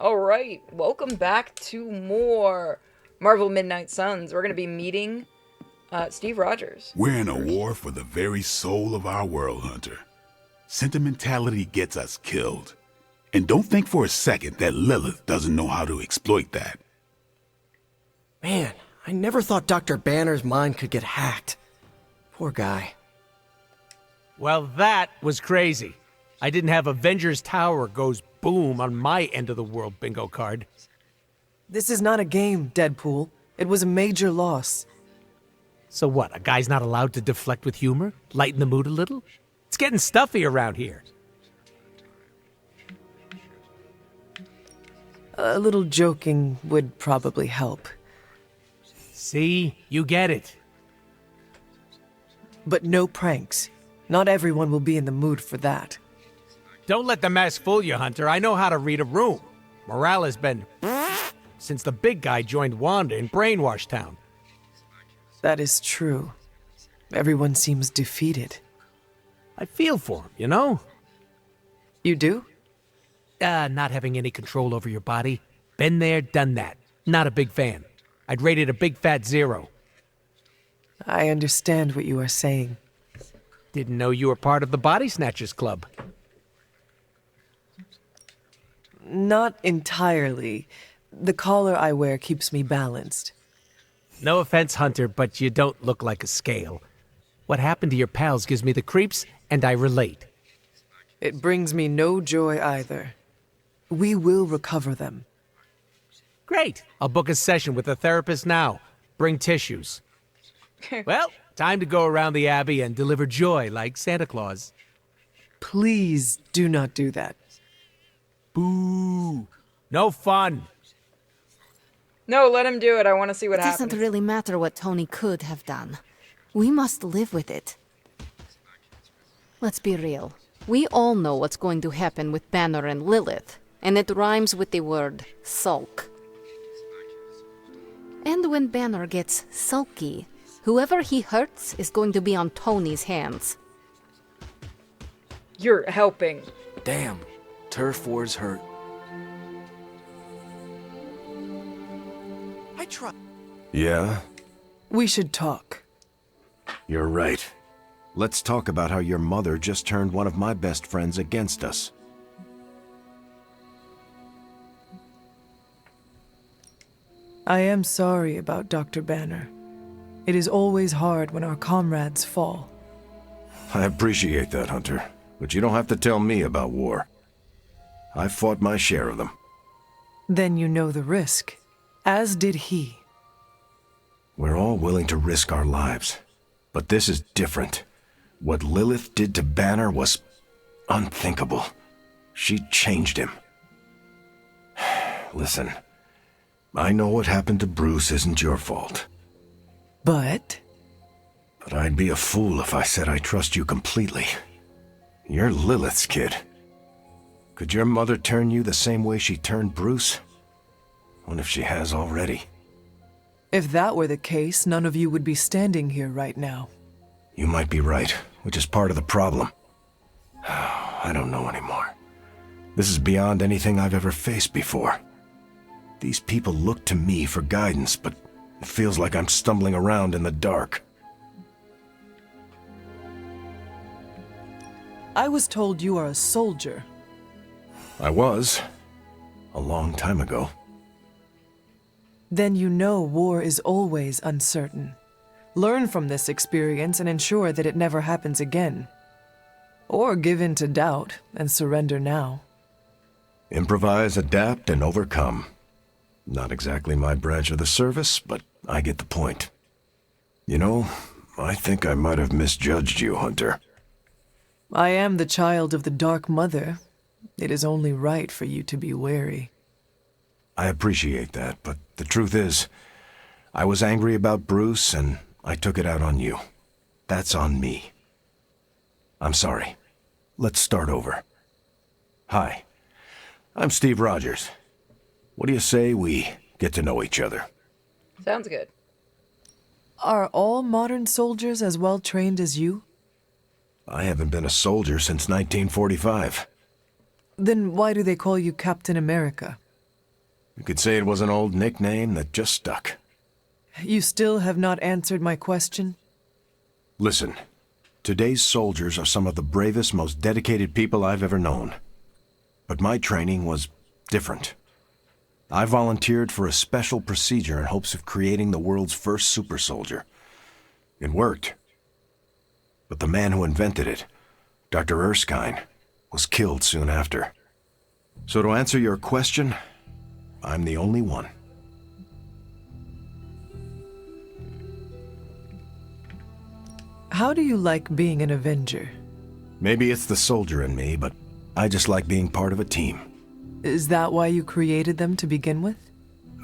All right, welcome back to more Marvel Midnight Suns. We're going to be meeting Steve Rogers. We're in a war for the very soul of our world, Hunter. Sentimentality gets us killed. And don't think for a second that Lilith doesn't know how to exploit that. Man, I never thought Dr. Banner's mind could get hacked. Poor guy. Well, that was crazy. I didn't have Avengers Tower goes boom on my end of the world bingo card. This is not a game, Deadpool. It was a major loss. So what, a guy's not allowed to deflect with humor? Lighten the mood a little? It's getting stuffy around here. A little joking would probably help. See? You get it. But no pranks. Not everyone will be in the mood for that. Don't let the mask fool you, Hunter. I know how to read a room. Morale has been since the big guy joined Wanda in Brainwash Town. That is true. Everyone seems defeated. I feel for him, you know? You do? Not having any control over your body. Been there, done that. Not a big fan. I'd rate it a big fat 0. I understand what you are saying. Didn't know you were part of the Body Snatchers Club. Not entirely. The collar I wear keeps me balanced. No offense, Hunter, but you don't look like a scale. What happened to your pals gives me the creeps, and I relate. It brings me no joy either. We will recover them. Great. I'll book a session with a therapist now. Bring tissues. Well, time to go around the Abbey and deliver joy like Santa Claus. Please do not do that. Boo. No fun. No, let him do it. I want to see what It happens. doesn't really matter what Tony could have done. We must live with it. Let's be real. We all know what's going to happen with Banner and Lilith, and it rhymes with the word sulk. And when Banner gets sulky, whoever he hurts is going to be on Tony's hands. You're helping. Damn, Turf War's hurt. I try. Yeah, We should talk. you're right. Let's talk about how your mother just turned one of my best friends against us. I am sorry about Dr. Banner. It is always hard when our comrades fall. I appreciate that, Hunter, but you don't have to tell me about war. I fought my share of them. Then you know the risk, as did he. We're all willing to risk our lives, but this is different. What Lilith did to Banner was unthinkable. She changed him. Listen, I know what happened to Bruce isn't your fault, But but I'd be a fool if I said I trust you completely. You're Lilith's kid. Could your mother turn you the same way she turned Bruce? What if she has already? if that were the case, none of you would be standing here right now. You might be right, which is part of the problem. I don't know anymore. This is beyond anything I've ever faced before. These people look to me for guidance, but it feels like I'm stumbling around in the dark. I was told you are a soldier. I was. A long time ago. Then you know war is always uncertain. Learn from this experience and ensure that it never happens again. Or give in to doubt and surrender now. Improvise, adapt, and overcome. Not exactly my branch of the service, but I get the point. You know, I think I might have misjudged you, Hunter. I am the child of the Dark Mother. It is only right for you to be wary. I appreciate that, but the truth is, I was angry about Bruce, and I took it out on you. That's on me. I'm sorry. Let's start over. Hi, I'm Steve Rogers. What do you say we get to know each other? Sounds good. Are all modern soldiers as well trained as you? I haven't been a soldier since 1945. Then why do they call you Captain America? You could say it was an old nickname that just stuck. You still have not answered my question? Listen, today's soldiers are some of the bravest, most dedicated people I've ever known. But my training was different. I volunteered for a special procedure in hopes of creating the world's first super soldier. It worked. But the man who invented it, Dr. Erskine, was killed soon after. So to answer your question, I'm the only one. How do you like being an Avenger? Maybe it's the soldier in me, but I just like being part of a team. Is that why you created them to begin with?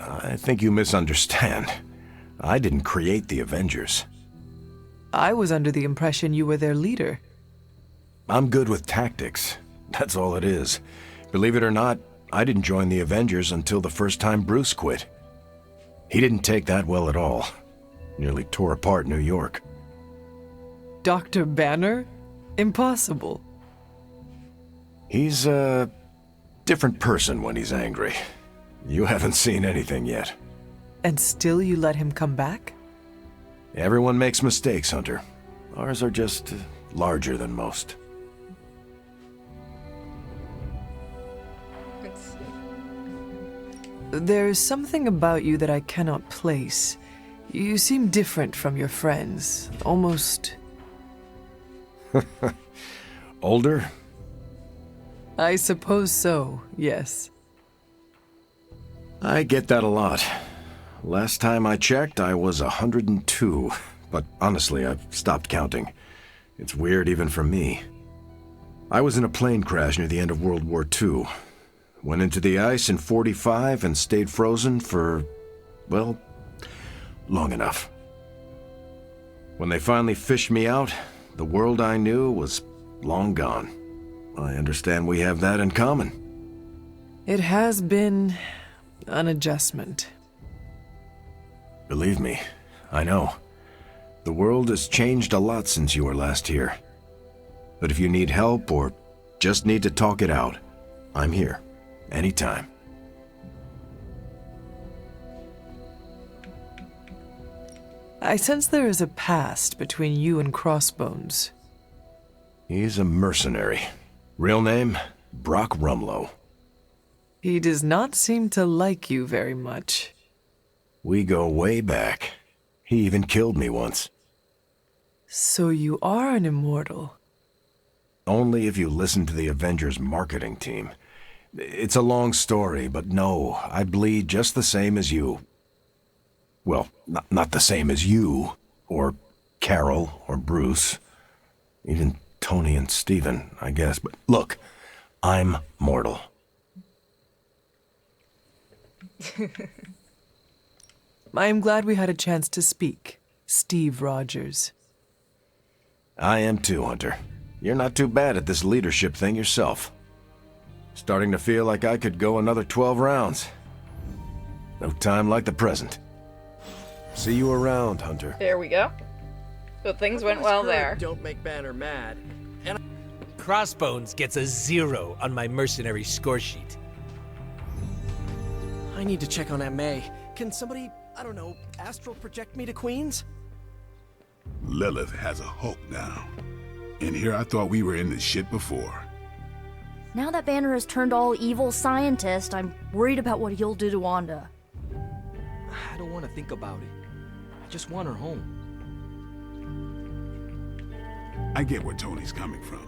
I think you misunderstand. I didn't create the Avengers. I was under the impression you were their leader. I'm good with tactics. That's all it is. Believe it or not, I didn't join the Avengers until the first time Bruce quit. He didn't take that well at all. Nearly tore apart New York. Dr. Banner? Impossible. He's a different person when he's angry. You haven't seen anything yet. And still you let him come back? Everyone makes mistakes, Hunter. Ours are just larger than most. Let's see. There's something about you that I cannot place. You seem different from your friends. Almost... Older? I suppose so, yes. I get that a lot. Last time I checked, I was 102. But honestly, I've stopped counting. It's weird even for me. I was in a plane crash near the end of World War II. Went into the ice in '45 and stayed frozen for, well, long enough. When they finally fished me out, the world I knew was long gone. I understand we have that in common. It has been an adjustment. Believe me, I know. The world has changed a lot since you were last here. But if you need help or just need to talk it out, I'm here, anytime. I sense there is a past between you and Crossbones. He's a mercenary. Real name, Brock Rumlow. He does not seem to like you very much. We go way back. He even killed me once. So you are an immortal. Only if you listen to the Avengers marketing team. It's a long story, but no, I bleed just the same as you. Well, not the same as you, or Carol, or Bruce. Even Tony and Steven, I guess. But look, I'm mortal. I am glad we had a chance to speak, Steve Rogers. I am too, Hunter. You're not too bad at this leadership thing yourself. Starting to feel like I could go another 12 rounds. No time like the present. See you around, Hunter. There we go. So things went well there. Don't make Banner mad. Crossbones gets a 0 on my mercenary score sheet. I need to check on Aunt May. Can somebody, I don't know, astral project me to Queens? Lilith has a hope now. And here I thought we were in this shit before. Now that Banner has turned all evil scientist, I'm worried about what he'll do to Wanda. I don't want to think about it. I just want her home. I get where Tony's coming from.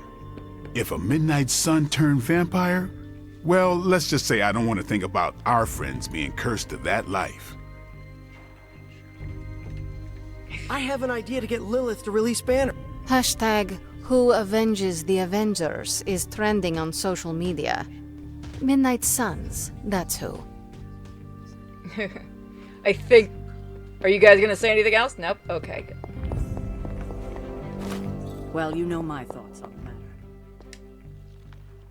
If a Midnight Sun turned vampire, well, let's just say I don't want to think about our friends being cursed to that life. I have an idea to get Lilith to release Banner. Hashtag Who Avenges the Avengers is trending on social media. Midnight Suns, that's who. I think... Are you guys gonna say anything else? Nope. Okay, good. Well, you know my thoughts on the matter.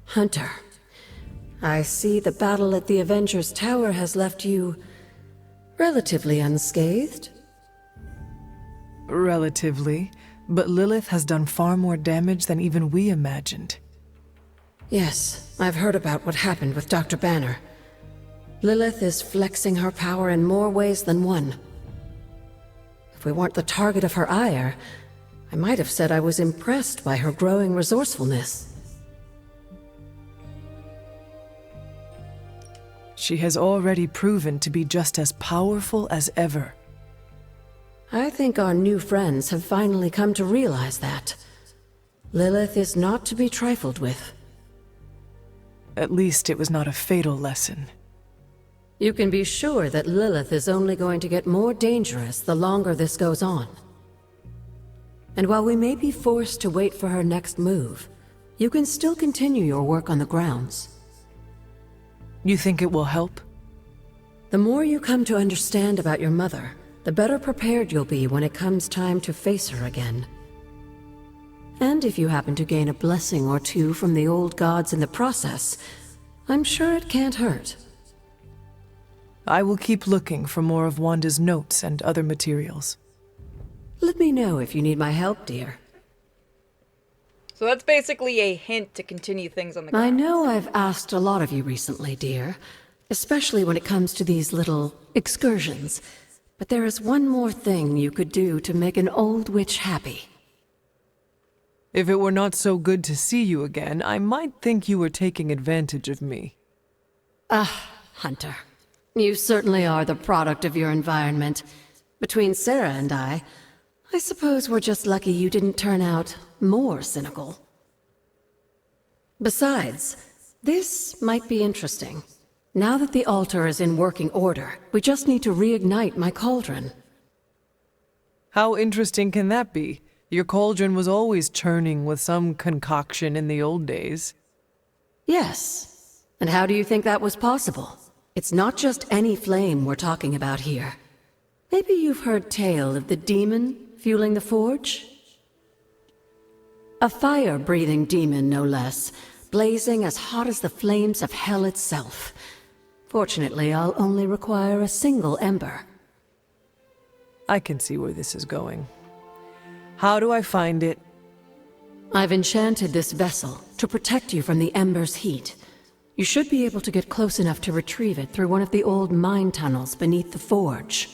Hunter, I see the battle at the Avengers Tower has left you relatively unscathed. Relatively, but Lilith has done far more damage than even we imagined. Yes, I've heard about what happened with Dr. Banner. Lilith is flexing her power in more ways than one. If we weren't the target of her ire, I might have said I was impressed by her growing resourcefulness. She has already proven to be just as powerful as ever. I think our new friends have finally come to realize that. Lilith is not to be trifled with. At least it was not a fatal lesson. You can be sure that Lilith is only going to get more dangerous the longer this goes on. And while we may be forced to wait for her next move, you can still continue your work on the grounds. You think it will help? The more you come to understand about your mother, the better prepared you'll be when it comes time to face her again. And if you happen to gain a blessing or two from the old gods in the process, I'm sure it can't hurt. I will keep looking for more of Wanda's notes and other materials. Let me know if you need my help, dear. So that's basically a hint to continue things on the ground. I know I've asked a lot of you recently, dear, especially when it comes to these little excursions. But there is one more thing you could do to make an old witch happy. If it were not so good to see you again, I might think you were taking advantage of me. Hunter. You certainly are the product of your environment. Between Sarah and I suppose we're just lucky you didn't turn out more cynical. Besides, this might be interesting. Now that the altar is in working order, we just need to reignite my cauldron. How interesting can that be? Your cauldron was always churning with some concoction in the old days. Yes. And how do you think that was possible? It's not just any flame we're talking about here. Maybe you've heard tale of the demon fueling the forge? A fire-breathing demon, no less, blazing as hot as the flames of hell itself. Fortunately, I'll only require a single ember. I can see where this is going. How do I find it? I've enchanted this vessel to protect you from the ember's heat. You should be able to get close enough to retrieve it through one of the old mine tunnels beneath the forge.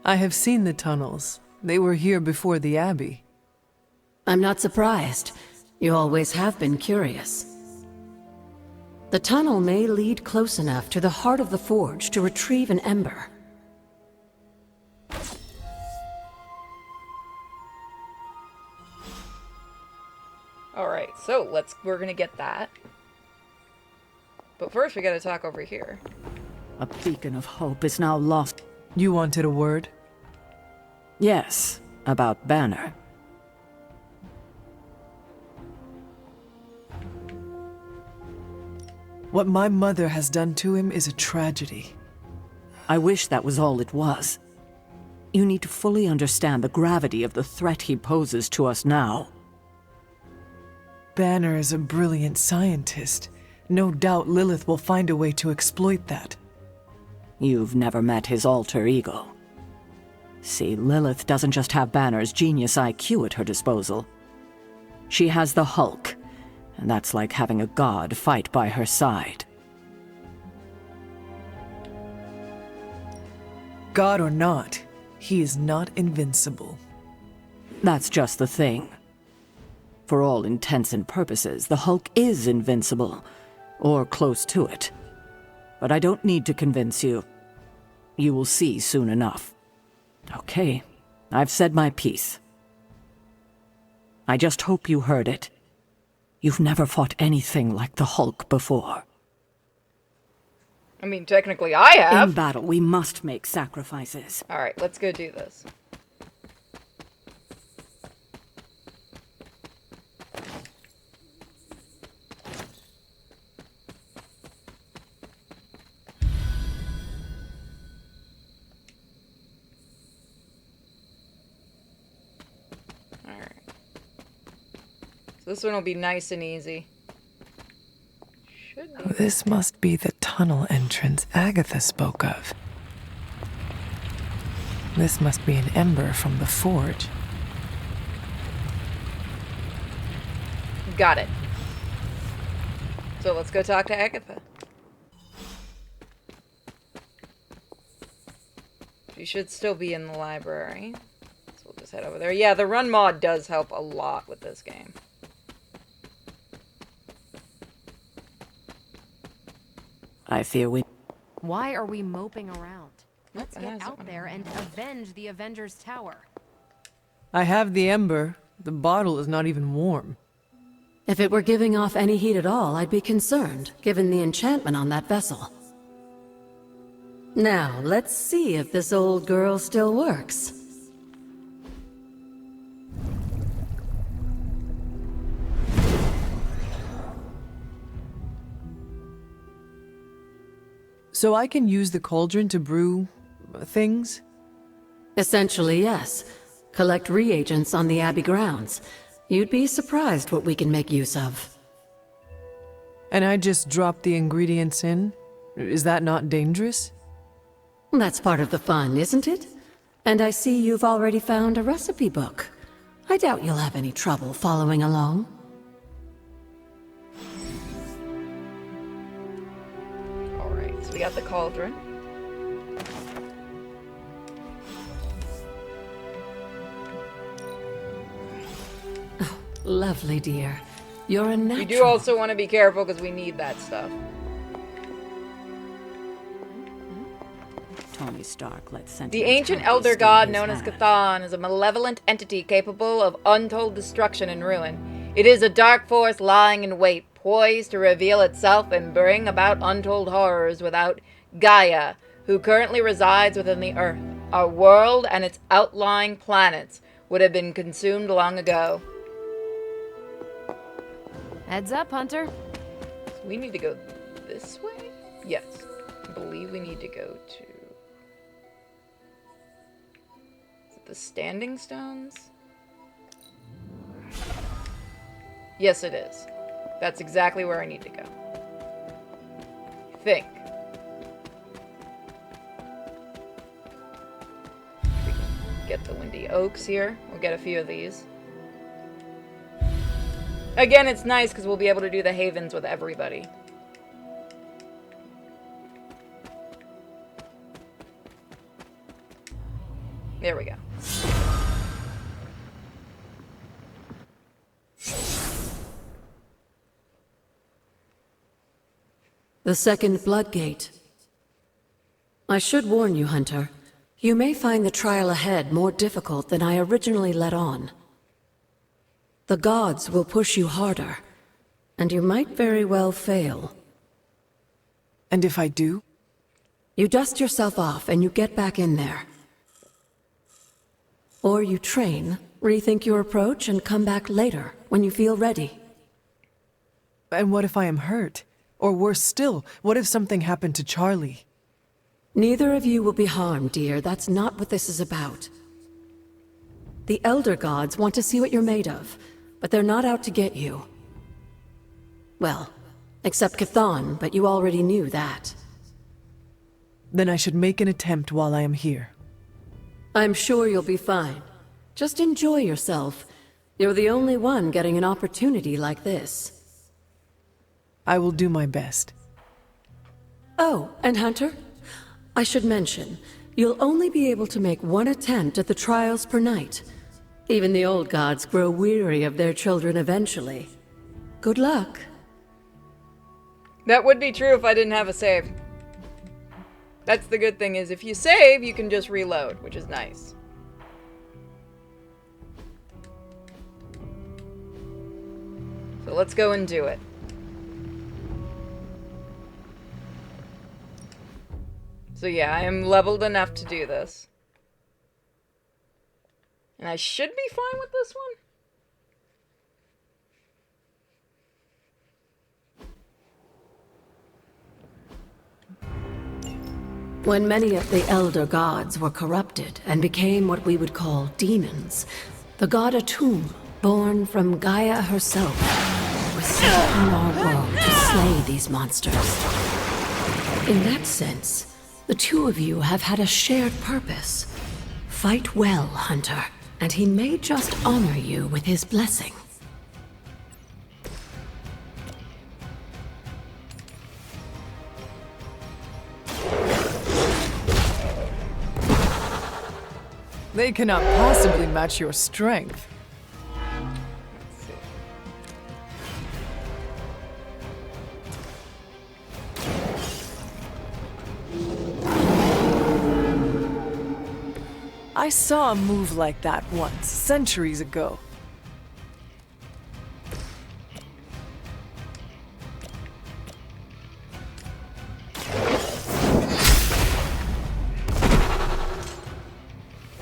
I have seen the tunnels. They were here before the Abbey. I'm not surprised. You always have been curious. The tunnel may lead close enough to the heart of the forge to retrieve an ember. Alright, so we're gonna get that. But first we gotta talk over here. A beacon of hope is now lost. You wanted a word? Yes, about Banner. What my mother has done to him is a tragedy. I wish that was all it was. You need to fully understand the gravity of the threat he poses to us now. Banner is a brilliant scientist. No doubt Lilith will find a way to exploit that. You've never met his alter ego. See, Lilith doesn't just have Banner's genius IQ at her disposal. She has the Hulk, and that's like having a god fight by her side. God or not, he is not invincible. That's just the thing. For all intents and purposes, the Hulk is invincible, or close to it. But I don't need to convince you. You will see soon enough. Okay, I've said my piece. I just hope you heard it. You've never fought anything like the Hulk before. I mean, technically I have. In battle, we must make sacrifices. Alright, let's go do this. Alright. So this one will be nice and easy. Should be. This must be the tunnel entrance Agatha spoke of. This must be an ember from the forge. Got it. So let's go talk to Agatha. You should still be in the library. So we'll just head over there. Yeah, the run mod does help a lot with this game. I fear we... Why are we moping around? Let's Nope, get out there and avenge the Avengers Tower. I have the ember. The bottle is not even warm. If it were giving off any heat at all, I'd be concerned, given the enchantment on that vessel. Now, let's see if this old girl still works. So I can use the cauldron to brew things? Essentially, yes. Collect reagents on the Abbey grounds. You'd be surprised what we can make use of. And I just drop the ingredients in? Is that not dangerous? That's part of the fun, isn't it? And I see you've already found a recipe book. I doubt you'll have any trouble following along. Alright, so we got the cauldron. Lovely, dear. You're a natural. You do also want to be careful because we need that stuff. Tony Stark, let's send The ancient elder god known as Cthon is a malevolent entity capable of untold destruction and ruin. It is a dark force lying in wait, poised to reveal itself and bring about untold horrors without Gaia, who currently resides within the Earth. Our world and its outlying planets would have been consumed long ago. Heads up, Hunter. So we need to go this way? Yes. I believe we need to go to... Is it the Standing Stones? Yes, it is. That's exactly where I need to go. I think. We can get the Windy Oaks here. We'll get a few of these. Again, it's nice because we'll be able to do the havens with everybody. There we go. The second blood gate. I should warn you, Hunter. You may find the trial ahead more difficult than I originally let on. The gods will push you harder, and you might very well fail. And if I do? You dust yourself off and you get back in there. Or you train, rethink your approach, and come back later, when you feel ready. And what if I am hurt? Or worse still, what if something happened to Charlie? Neither of you will be harmed, dear. That's not what this is about. The Elder Gods want to see what you're made of, but they're not out to get you. Well, except Cthon, but you already knew that. Then I should make an attempt while I am here. I'm sure you'll be fine. Just enjoy yourself. You're the only one getting an opportunity like this. I will do my best. Oh, and Hunter? I should mention, you'll only be able to make one attempt at the trials per night. Even the old gods grow weary of their children eventually. Good luck. That would be true if I didn't have a save. That's the good thing, is if you save, you can just reload, which is nice. So let's go and do it. So yeah, I am leveled enough to do this. And I should be fine with this one. When many of the Elder Gods were corrupted and became what we would call demons, the god Atum, born from Gaia herself, was sent upon our world to slay these monsters. In that sense, the two of you have had a shared purpose. Fight well, Hunter, and he may just honor you with his blessing. They cannot possibly match your strength. Let's see. I saw a move like that once, centuries ago.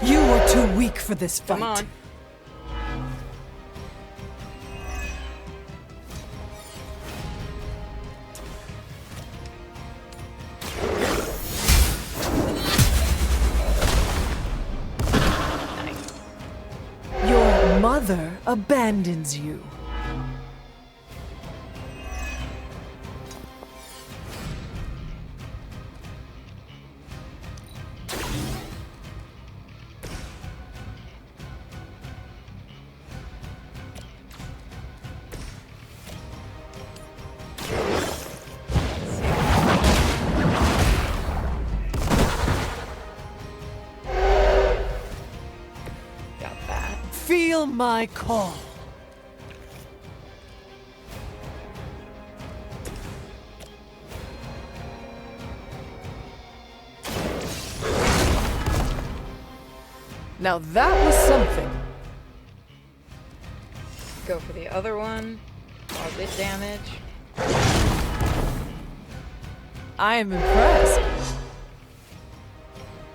You were too weak for this fight. Come on. Your mother abandons you. Got that. Feel my call. Now that was something. Go for the other one. Cause it damage. I am impressed.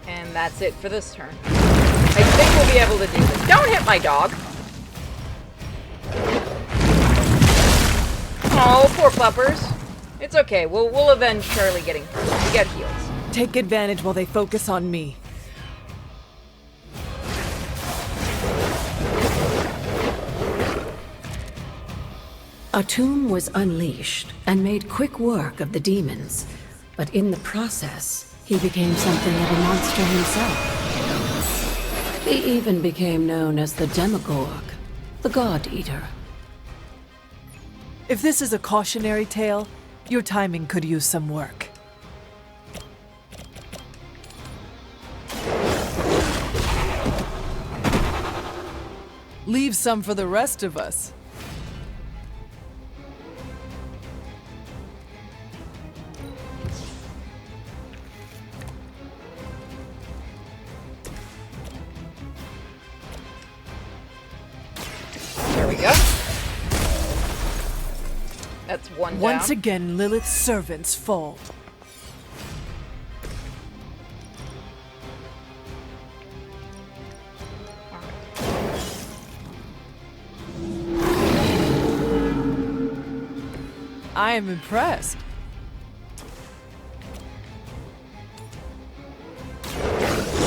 And that's it for this turn. I think we'll be able to do this. Don't hit my dog! Oh, poor puppers. It's okay. We'll avenge Charlie getting hurt. We get heals. Take advantage while they focus on me. A tomb was unleashed and made quick work of the demons, but in the process, he became something of a monster himself. He even became known as the Demogorg, the God Eater. If this is a cautionary tale, your timing could use some work. Leave some for the rest of us. There we go. That's one down. Once again, Lilith's servants fall. I am impressed.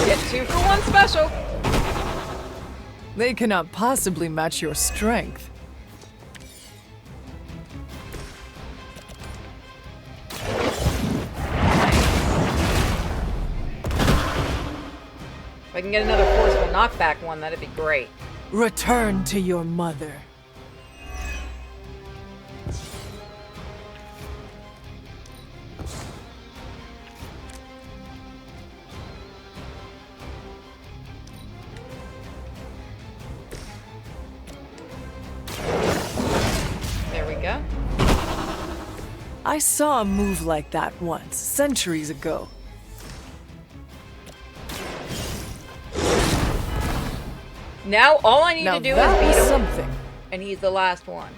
Get 2 for 1 special. They cannot possibly match your strength. If I can get another forceful knockback one, that'd be great. Return to your mother. There we go. I saw a move like that once, centuries ago. Now all I need Now to do that is beat was him, something. and he's the last one.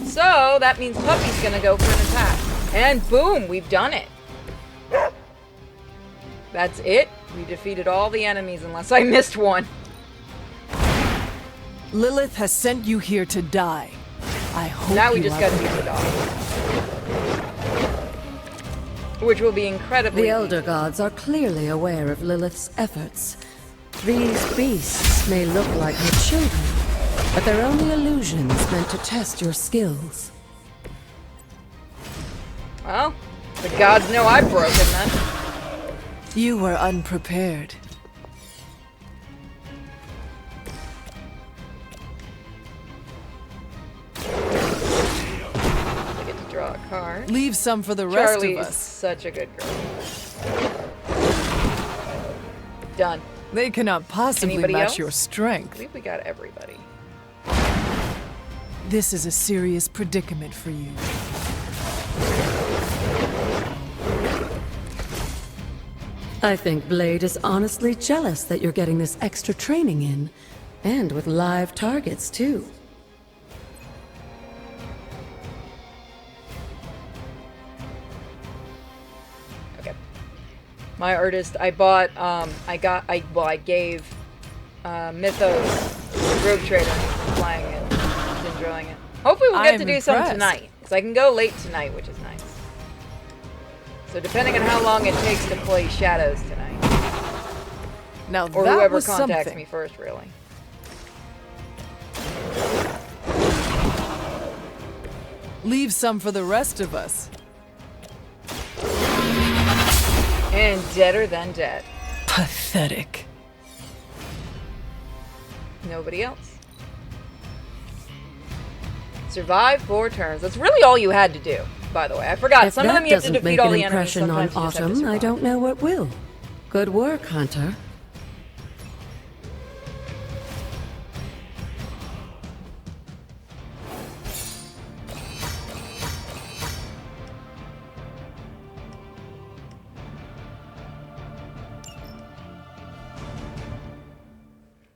So that means Puppy's gonna go for an attack. And boom, we've done it. That's it. We defeated all the enemies unless I missed one. Lilith has sent you here to die. I hope Now we you just have- gotta beat the dog. Which will be incredibly The Elder Gods are clearly aware of Lilith's efforts. These beasts may look like her children, but they're only illusions meant to test your skills. Well, the gods know I've broken then. You were unprepared. I get to draw a card. Leave some for the rest Charlie of is us. such a good girl. Done. They cannot possibly Anybody match else? your I strength. believe we got everybody. This is a serious predicament for you. I think Blade is honestly jealous that you're getting this extra training in, and with live targets, too. Okay. My artist, I bought, I gave Mythos Rogue Trader playing it. He's enjoying it. Hopefully we'll get to do some tonight. So I can go late tonight, which is nice. So depending on how long it takes to play Shadows tonight. Now Or that whoever was contacts something. me first, really. Leave some for the rest of us. And deader than dead. Pathetic. Nobody else. Survive 4 turns. That's really all you had to do, by the way. I forgot. If Some of that them you have to doesn't defeat make all an the enemies. impression on Sometimes you just have to Autumn, I survive. don't know what will. Good work, Hunter.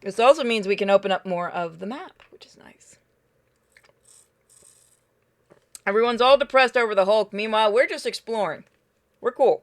This also means we can open up more of the map, which is nice. Everyone's all depressed over the Hulk. Meanwhile, we're just exploring. We're cool.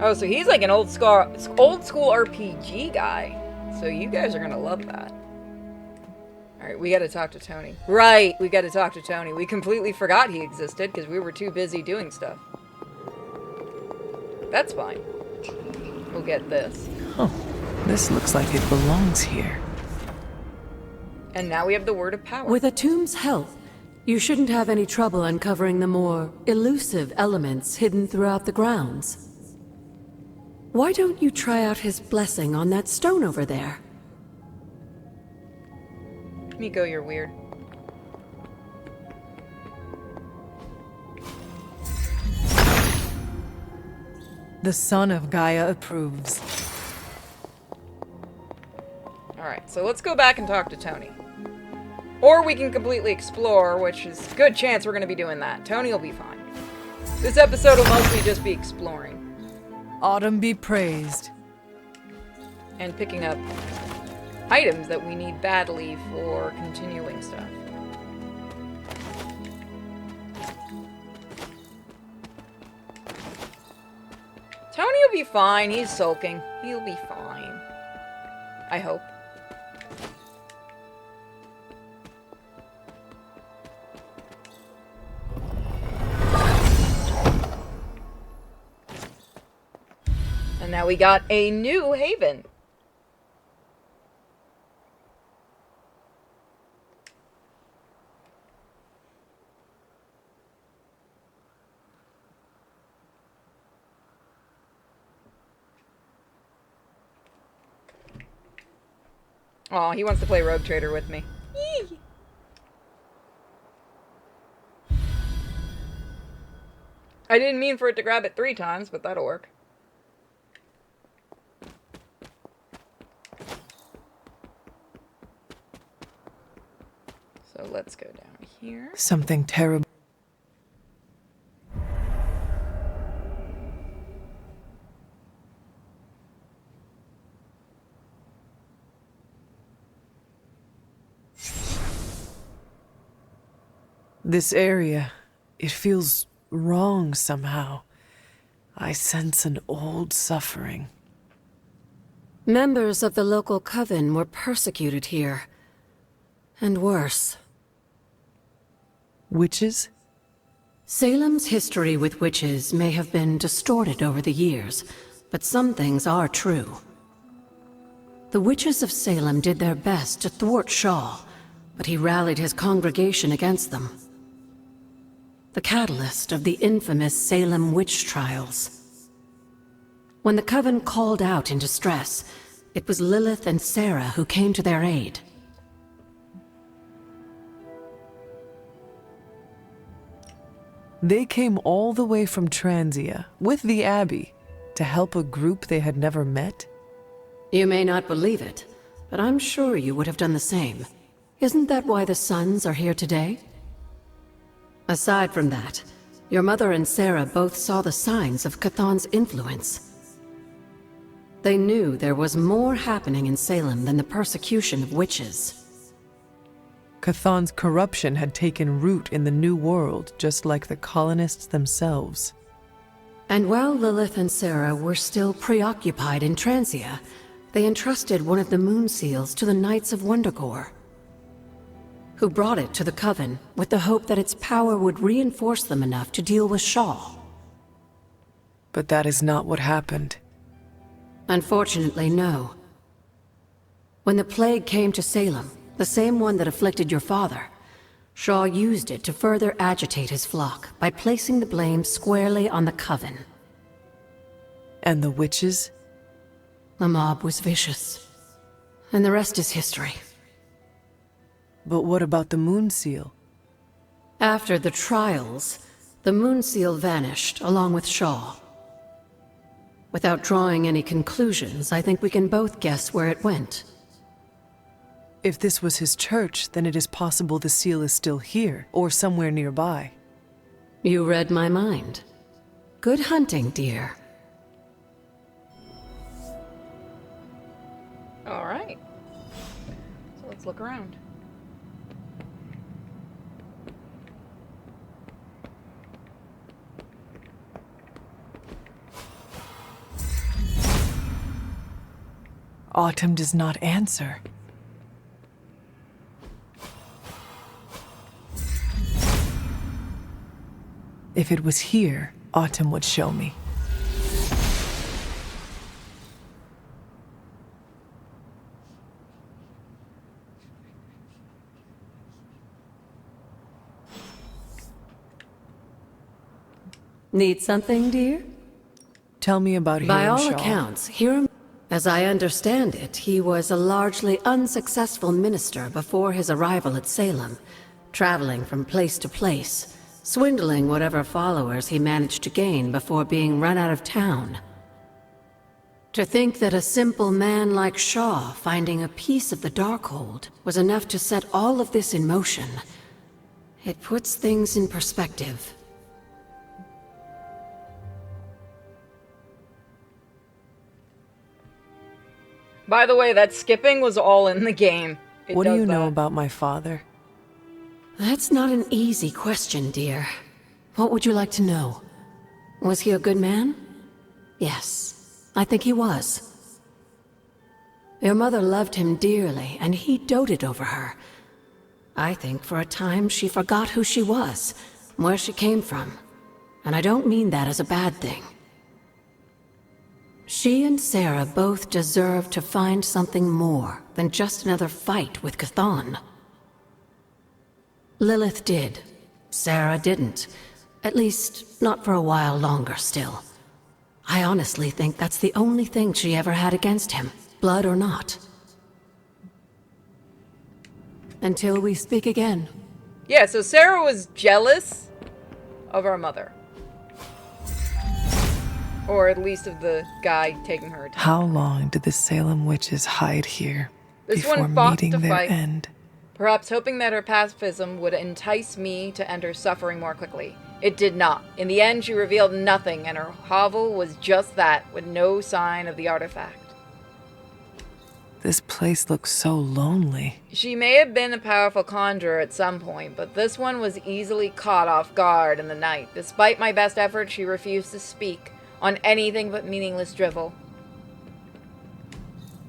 Oh, so he's like an old school RPG guy. So you guys are gonna love that. Alright, we gotta talk to Tony. Right, we gotta talk to Tony. We completely forgot he existed because we were too busy doing stuff. That's fine. We'll get this. Oh, this looks like it belongs here. And now we have the Word of Power. With Atum's help, you shouldn't have any trouble uncovering the more elusive elements hidden throughout the grounds. Why don't you try out his blessing on that stone over there? Miko, you're weird. The son of Gaia approves. Alright, so let's go back and talk to Tony. Or we can completely explore, which is a good chance we're going to be doing that. Tony will be fine. This episode will mostly just be exploring. Autumn be praised. And picking up items that we need badly for continuing stuff. Tony will be fine. He's sulking. He'll be fine. I hope. And now we got a new haven. Aw, he wants to play Rogue Trader with me. Yee. I didn't mean for it to grab it 3 times, but that'll work. So let's go down here. Something terrible. This area, it feels wrong somehow. I sense an old suffering. Members of the local coven were persecuted here. And worse. Witches? Salem's history with witches may have been distorted over the years, but some things are true. The witches of Salem did their best to thwart Shaw, but he rallied his congregation against them. The catalyst of the infamous Salem witch trials. When the coven called out in distress, it was Lilith and Sarah who came to their aid. They came all the way from Transia, with the Abbey, to help a group they had never met? You may not believe it, but I'm sure you would have done the same. Isn't that why the Sons are here today? Aside from that, your mother and Sarah both saw the signs of Chthon's influence. They knew there was more happening in Salem than the persecution of witches. Chthon's corruption had taken root in the New World, just like the colonists themselves. And while Lilith and Sarah were still preoccupied in Transia, they entrusted one of the moon seals to the Knights of Wondergore, who brought it to the Coven with the hope that its power would reinforce them enough to deal with Shaw. But that is not what happened. Unfortunately, no. When the plague came to Salem, the same one that afflicted your father, Shaw used it to further agitate his flock by placing the blame squarely on the Coven. And the witches? The mob was vicious. And the rest is history. But what about the moon seal? After the trials, the moon seal vanished along with Shaw. Without drawing any conclusions, I think we can both guess where it went. If this was his church, then it is possible the seal is still here, or somewhere nearby. You read my mind. Good hunting, dear. All right. So let's look around. Autumn does not answer. If it was here, Autumn would show me. Need something, dear? Tell me about Hiram By all Shaw. accounts, Hiram, as I understand it, he was a largely unsuccessful minister before his arrival at Salem, traveling from place to place, swindling whatever followers he managed to gain before being run out of town. To think that a simple man like Shaw finding a piece of the Darkhold was enough to set all of this in motion, it puts things in perspective. By the way, that skipping was all in the game. What do you know about my father? That's not an easy question, dear. What would you like to know? Was he a good man? Yes, I think he was. Your mother loved him dearly, and he doted over her. I think for a time she forgot who she was, where she came from. And I don't mean that as a bad thing. She and Sarah both deserve to find something more than just another fight with Chthon. Lilith did. Sarah didn't. At least, not for a while longer still. I honestly think that's the only thing she ever had against him, blood or not. Until we speak again. Yeah, so Sarah was jealous of her mother. Or at least of the guy taking her. How long did the Salem witches hide here This before one fought meeting to their fight. end? Perhaps hoping that her pacifism would entice me to end her suffering more quickly. It did not. In the end, she revealed nothing, and her hovel was just that, with no sign of the artifact. This place looks so lonely. She may have been a powerful conjurer at some point, but this one was easily caught off guard in the night. Despite my best efforts, she refused to speak on anything but meaningless drivel.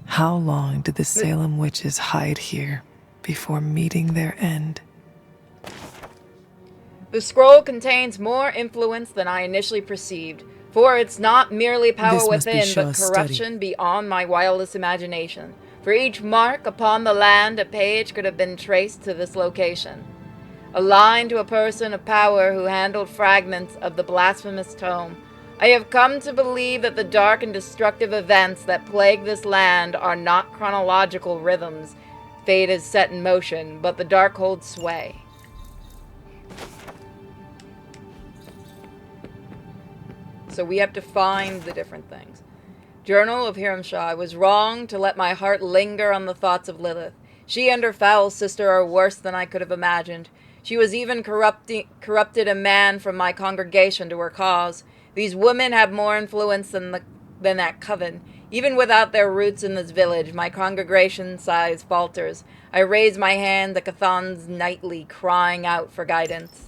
How long did the Salem witches hide here before meeting their end? The scroll contains more influence than I initially perceived, for it's not merely power This must be within, but Shaw's corruption study. beyond my wildest imagination. For each mark upon the land, a page could have been traced to this location. A line to a person of power who handled fragments of the blasphemous tome. I have come to believe that the dark and destructive events that plague this land are not chronological rhythms fate has set in motion, but the dark holds sway. So we have to find the different things. Journal of Hiramshah. I was wrong to let my heart linger on the thoughts of Lilith. She and her foul sister are worse than I could have imagined. She was even corrupted a man from my congregation to her cause. These women have more influence than that coven. Even without their roots in this village, my congregation size falters. I raise my hand to Cathans nightly, crying out for guidance.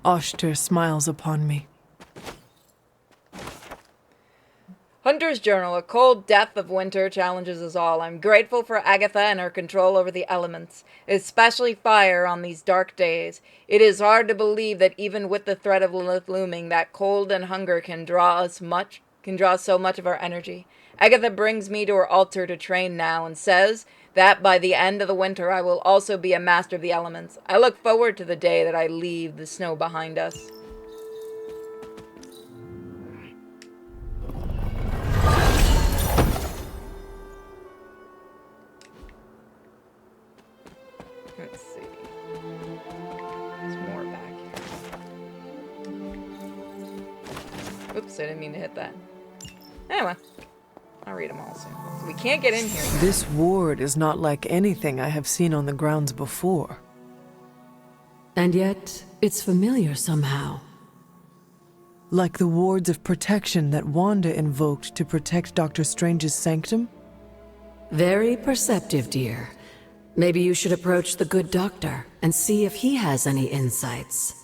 Oshter smiles upon me. Hunter's Journal. A cold death of winter challenges us all. I'm grateful for Agatha and her control over the elements, especially fire on these dark days. It is hard to believe that even with the threat of Lilith looming, that cold and hunger can draw so much of our energy. Agatha brings me to her altar to train now and says that by the end of the winter I will also be a master of the elements. I look forward to the day that I leave the snow behind us. Let's see. There's more back here. Oops, I didn't mean to hit that. Anyway, I'll read them all soon. So we can't get in here yet. This ward is not like anything I have seen on the grounds before. And yet, it's familiar somehow. Like the wards of protection that Wanda invoked to protect Dr. Strange's sanctum? Very perceptive, dear. Maybe you should approach the good doctor and see if he has any insights.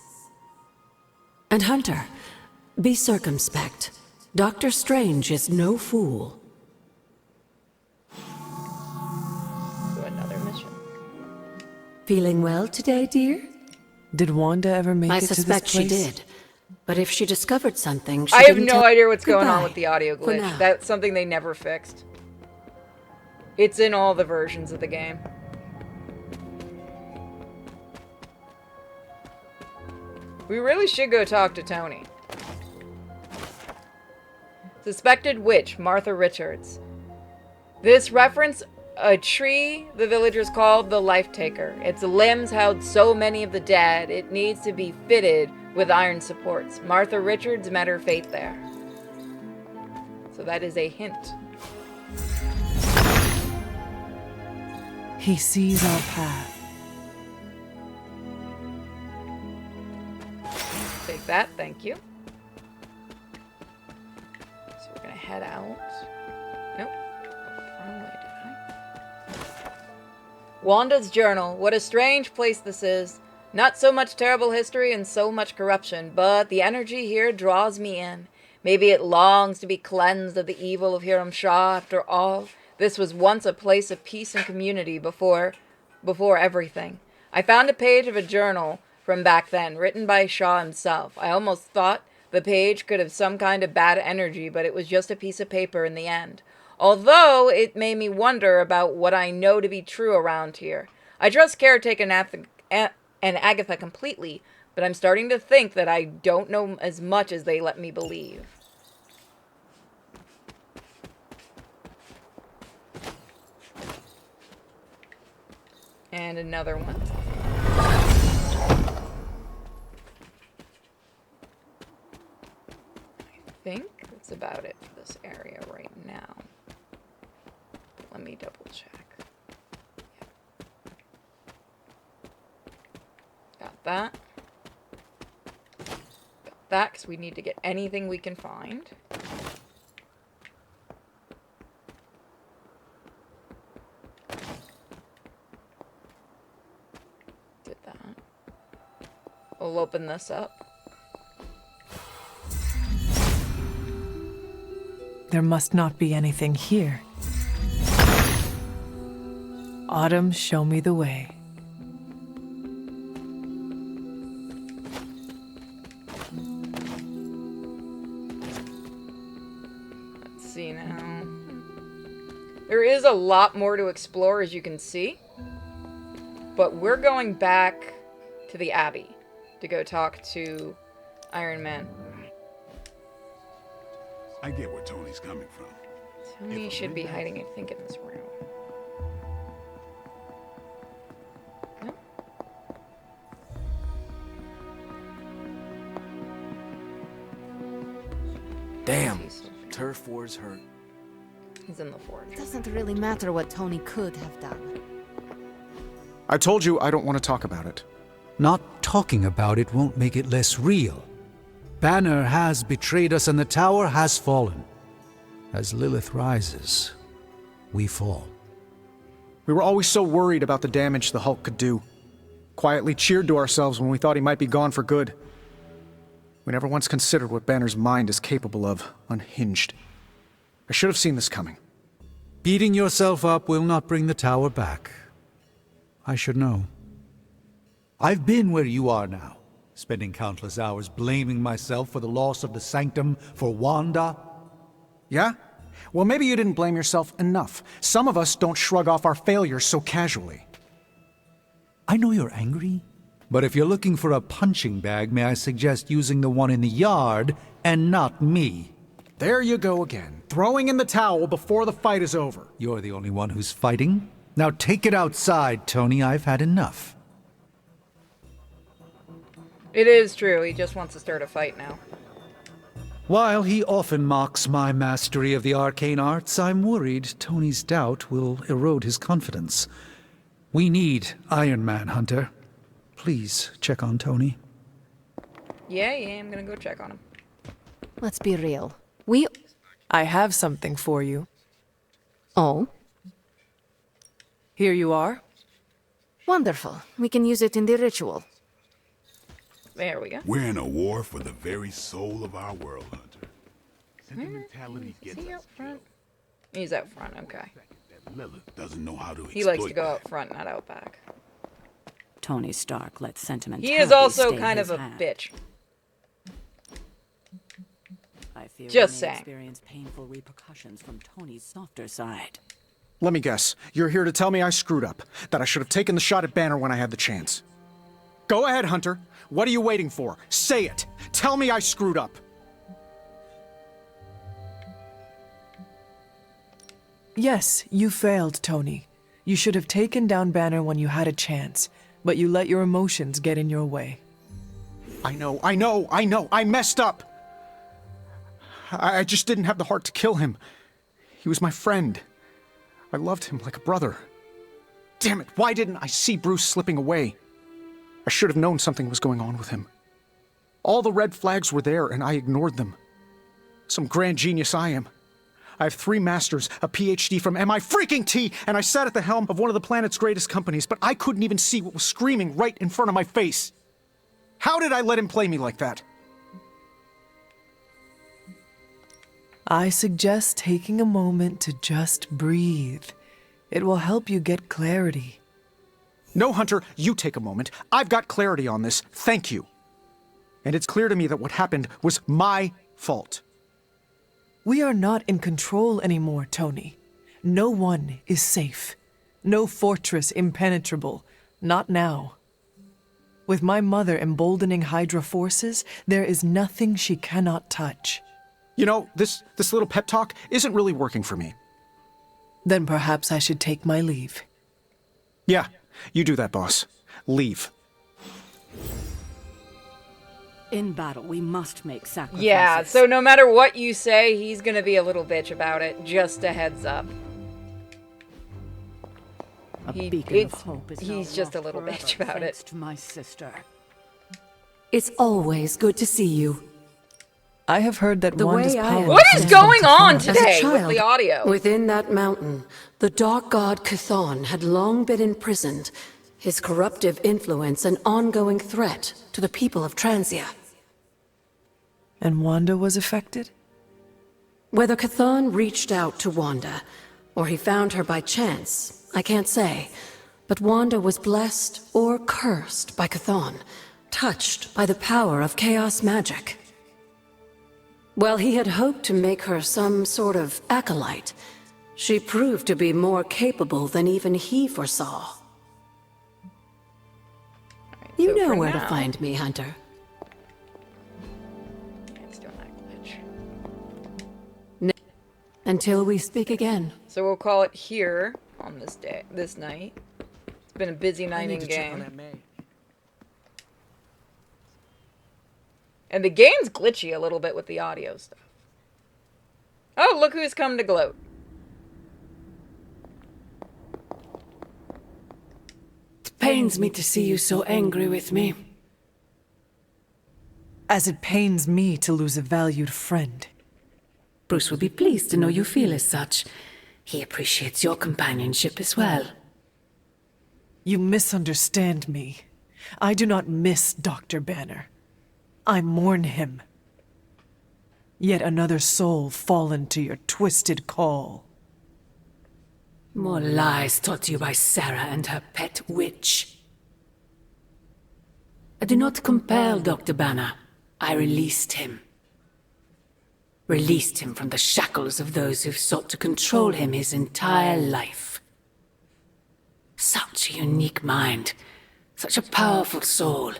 And Hunter, be circumspect. Dr. Strange is no fool. So another mission. Feeling well today, dear? Did Wanda ever make I it to this suspect place? she did. But if she discovered something, she I have didn't no tell- idea what's going on Goodbye, with the audio for glitch. now. That's something they never fixed. It's in all the versions of the game. We really should go talk to Tony. Suspected witch, Martha Richards. This reference a tree the villagers called the Life Taker. Its limbs held so many of the dead, it needs to be fitted with iron supports. Martha Richards met her fate there. So that is a hint. He sees our path. Take that, thank you. So we're gonna head out. Nope. Wrong way, did I? Wanda's Journal. What a strange place this is. Not so much terrible history and so much corruption, but the energy here draws me in. Maybe it longs to be cleansed of the evil of Hiram Shah. After all, this was once a place of peace and community before everything. I found a page of a journal from back then, written by Shah himself. I almost thought the page could have some kind of bad energy, but it was just a piece of paper in the end. Although it made me wonder about what I know to be true around here. I trust Caretaker and Agatha completely, but I'm starting to think that I don't know as much as they let me believe. And another one. I think that's about it for this area right now. Let me double check. Got that. Got that, because we need to get anything we can find. Did that. We'll open this up. there must not be anything here. Autumn, show me the way. Let's see now. There is a lot more to explore, as you can see. But we're going back to the Abbey to go talk to Iron Man. I get where Tony's coming from. Tony should be hiding, I think, in this room. Nope. Damn, turf wars hurt. He's in the forge. It doesn't really matter what Tony could have done. I told you I don't want to talk about it. Not talking about it won't make it less real. Banner has betrayed us and the tower has fallen. As Lilith rises, we fall. We were always so worried about the damage the Hulk could do. Quietly cheered to ourselves when we thought he might be gone for good. We never once considered what Banner's mind is capable of, unhinged. I should have seen this coming. Beating yourself up will not bring the tower back. I should know. I've been where you are now, spending countless hours blaming myself for the loss of the Sanctum for Wanda. Yeah? Well, maybe you didn't blame yourself enough. Some of us don't shrug off our failures so casually. I know you're angry, but if you're looking for a punching bag, may I suggest using the one in the yard and not me? There you go again, throwing in the towel before the fight is over. You're the only one who's fighting. Now take it outside, Tony. I've had enough. It is true. He just wants to start a fight now. While he often mocks my mastery of the arcane arts, I'm worried Tony's doubt will erode his confidence. We need Iron Man, Hunter. Please check on Tony. Yeah, I'm gonna go check on him. Let's be real. I have something for you. Oh? Here you are. Wonderful. We can use it in the ritual. There we go. We're in a war for the very soul of our world, Hunter. Sentimentality Is gets he us out front? killed. He's out front, okay. That Lilith doesn't know how to He likes to exploit go that. out front, not out back. Tony Stark lets sentimentality He is also stay kind his of a hand. bitch. I fear Just we may saying. experience painful repercussions from Tony's softer side. Let me guess, you're here to tell me I screwed up, that I should have taken the shot at Banner when I had the chance. Go ahead, Hunter. What are you waiting for? Say it. Tell me I screwed up. Yes, you failed, Tony. You should have taken down Banner when you had a chance, but you let your emotions get in your way. I know. I messed up. I just didn't have the heart to kill him. He was my friend. I loved him like a brother. Damn it, why didn't I see Bruce slipping away? I should have known something was going on with him. All the red flags were there, and I ignored them. Some grand genius I am. I have 3 masters, a PhD from MI-freaking-T, and I sat at the helm of one of the planet's greatest companies, but I couldn't even see what was screaming right in front of my face. How did I let him play me like that? I suggest taking a moment to just breathe. It will help you get clarity. No, Hunter, you take a moment. I've got clarity on this. Thank you. And it's clear to me that what happened was my fault. We are not in control anymore, Tony. No one is safe. No fortress impenetrable. Not now. With my mother emboldening Hydra forces, there is nothing she cannot touch. You know, this little pep talk isn't really working for me. Then perhaps I should take my leave. Yeah, you do that, boss. Leave. In battle, we must make sacrifices. Yeah, so no matter what you say, he's gonna be a little bitch about it. Just a heads up. He's just a little bitch about it. To my sister. It's always good to see you. I have heard that The Wanda's way I power... am- What is comes going from on Thor. As a today with child, the audio? within that mountain, the dark god Chthon had long been imprisoned, his corruptive influence an ongoing threat to the people of Transia. And Wanda was affected? Whether Chthon reached out to Wanda, or he found her by chance, I can't say. But Wanda was blessed or cursed by Chthon, touched by the power of chaos magic. While he had hoped to make her some sort of acolyte, she proved to be more capable than even he foresaw. You so know for where to now- find me, Hunter. It's doing that glitch. Until we speak again. So we'll call it here on this night. It's been a busy night in game. And the game's glitchy a little bit with the audio stuff. Oh, look who's come to gloat. It pains me to see you so angry with me. As it pains me to lose a valued friend. Bruce will be pleased to know you feel as such. He appreciates your companionship as well. You misunderstand me. I do not miss Dr. Banner. I mourn him. Yet another soul fallen to your twisted call. More lies taught to you by Sarah and her pet witch. I do not compel Dr. Banner. I released him. Released him from the shackles of those who've sought to control him his entire life. Such a unique mind, such a powerful soul,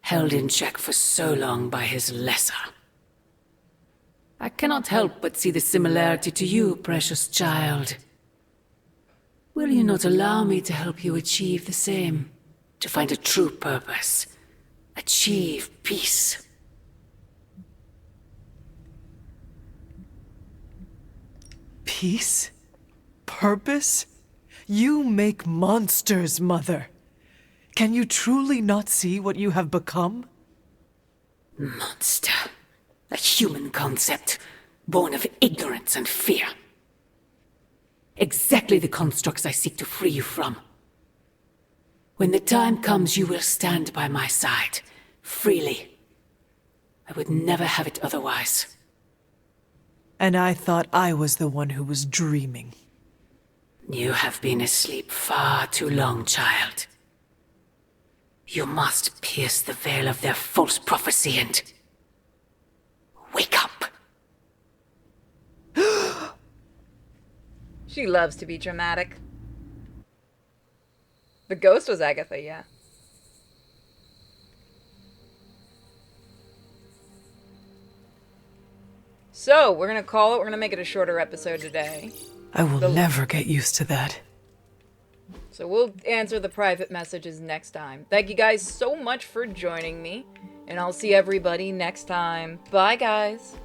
held in check for so long by his lesser. I cannot help but see the similarity to you, precious child. Will you not allow me to help you achieve the same? To find a true purpose, achieve peace. Peace? Purpose? You make monsters, Mother. Can you truly not see what you have become? Monster. A human concept, born of ignorance and fear. Exactly the constructs I seek to free you from. When the time comes, you will stand by my side, freely. I would never have it otherwise. And I thought I was the one who was dreaming. You have been asleep far too long, child. You must pierce the veil of their false prophecy and wake up. She loves to be dramatic. The ghost was Agatha, yeah. So, we're gonna call it. We're gonna make it a shorter episode today. I will never get used to that. So we'll answer the private messages next time. Thank you guys so much for joining me. And I'll see everybody next time. Bye, guys.